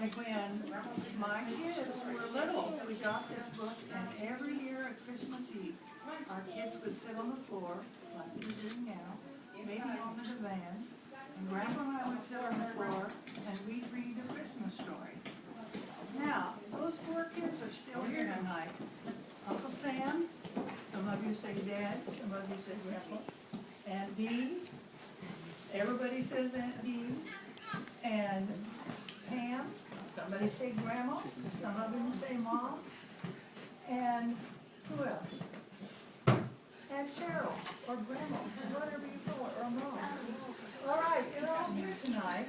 And when my kids were little, we got this book, and every year at Christmas Eve, our kids would sit on the floor, like we're doing now, maybe on the divan, and Grandpa and I would sit on the floor, and we'd read a Christmas story. Now, those four kids are still here tonight. Uncle Sam, some of you say Dad, some of you say Grandpa, Aunt Dee, everybody says Aunt Dee, and Pam, somebody say Grandma, some of them say Mom, and who else? And Cheryl, or Grandma, whatever you call it, or Mom. All right, they're all here tonight,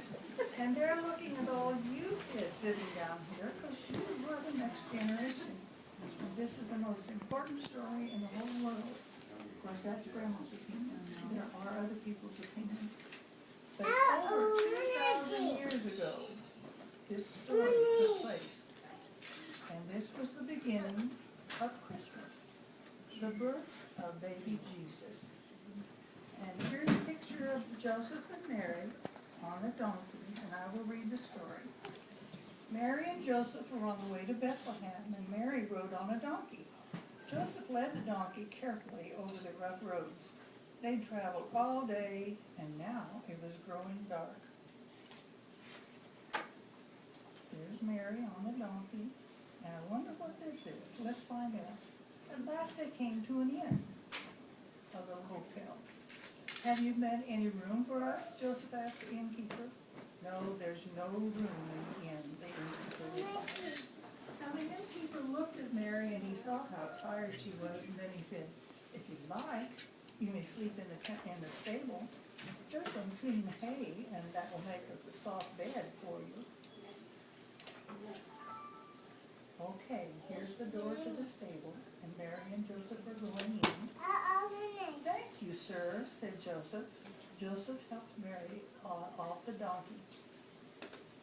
and they're looking at all you kids sitting down here, because you are the next generation. And this is the most important story in the whole world. Of course, that's Grandma's opinion. There are other people's opinions. But over 2,000 years ago, this story took place. And this was the beginning of Christmas, the birth of baby Jesus. And here's a picture of Joseph and Mary on a donkey, and I will read the story. Mary and Joseph were on the way to Bethlehem, and Mary rode on a donkey. Joseph led the donkey carefully over the rough roads. They'd traveled all day, and now it was growing dark. There's Mary on the donkey, and I wonder what this is. Let's find out. At last they came to an inn, a little hotel. Have you met any room for us? Joseph asked the innkeeper. No, there's no room in the inn, the innkeeper replied. Now the innkeeper looked at Mary and he saw how tired she was, and then he said, if you like, you may sleep in the stable. There's some clean hay, and that will make a soft bed for you. Okay, here's the door to the stable, and Mary and Joseph are going in. Thank you, sir, said Joseph. Joseph helped Mary off the donkey.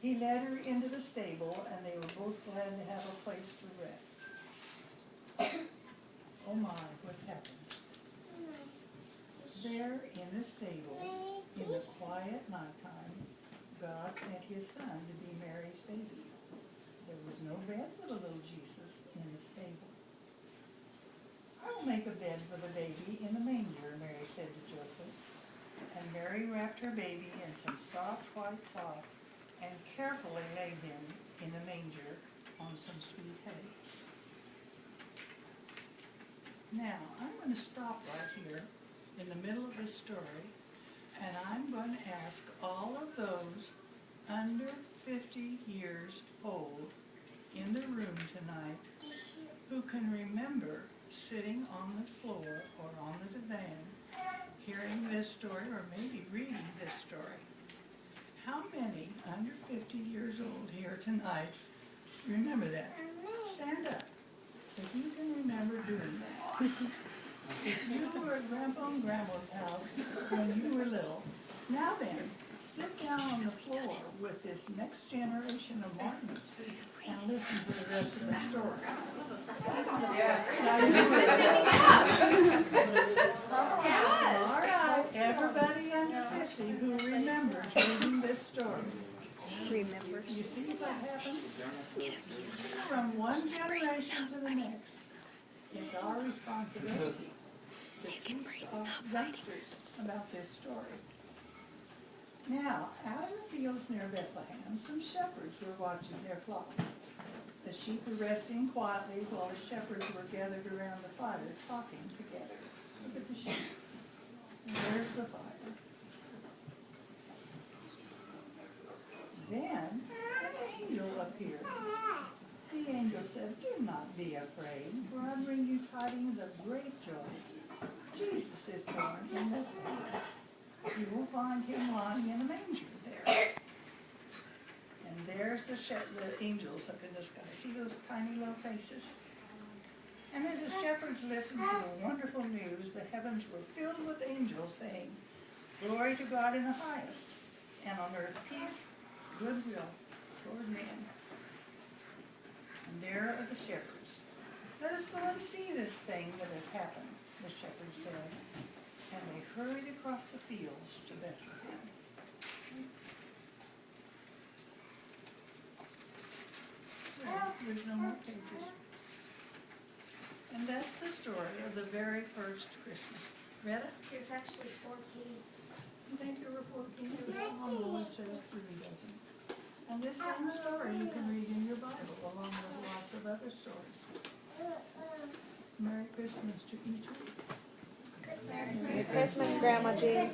He led her into the stable, and they were both glad to have a place to rest. Oh my, what's happened? There in the stable, in the quiet nighttime, God sent his son to be Mary's baby. There was no bed for the little Jesus in the stable. I will make a bed for the baby in the manger, Mary said to Joseph. And Mary wrapped her baby in some soft white cloth and carefully laid him in the manger on some sweet hay. Now, I'm going to stop right here in the middle of this story, and I'm going to ask all of those under 50 years old in the room tonight who can remember sitting on the floor or on the divan hearing this story or maybe reading this story. How many under 50 years old here tonight remember that? Stand up if you can remember doing that. If you were at Grandpa and Grandma's house when you were little, now then, sit down on the floor with this next generation of Martins and listen to the rest of the story. All right, everybody under 50 who remembers reading this story. Remembers. You see what happens? From one generation to the next, it's our responsibility to teach our youngsters about this story. Now, out in the fields near Bethlehem, some shepherds were watching their flocks. The sheep were resting quietly while the shepherds were gathered around the fire talking together. Look at the sheep. And there's the fire. Then an angel appeared. The angel said, do not be afraid, for I bring you tidings of great joy. Jesus is born in Bethlehem. You will find him lying in a manger there. And there's the angels up in the sky. See those tiny little faces? And as the shepherds listened to the wonderful news, the heavens were filled with angels saying, glory to God in the highest, and on earth peace, goodwill toward men. And there are the shepherds. Let us go and see this thing that has happened, the shepherds said. And they hurried across the fields to Bethlehem. there's no more pages. And that's the story of the very first Christmas. Read it? There's actually 4 keys. I think there were 14. The Psalm only says 3, doesn't it? And this same story you can read in your Bible along with lots of other stories. Merry Christmas to each of you. Merry Christmas, Grandma Jean.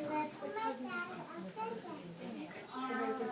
All right.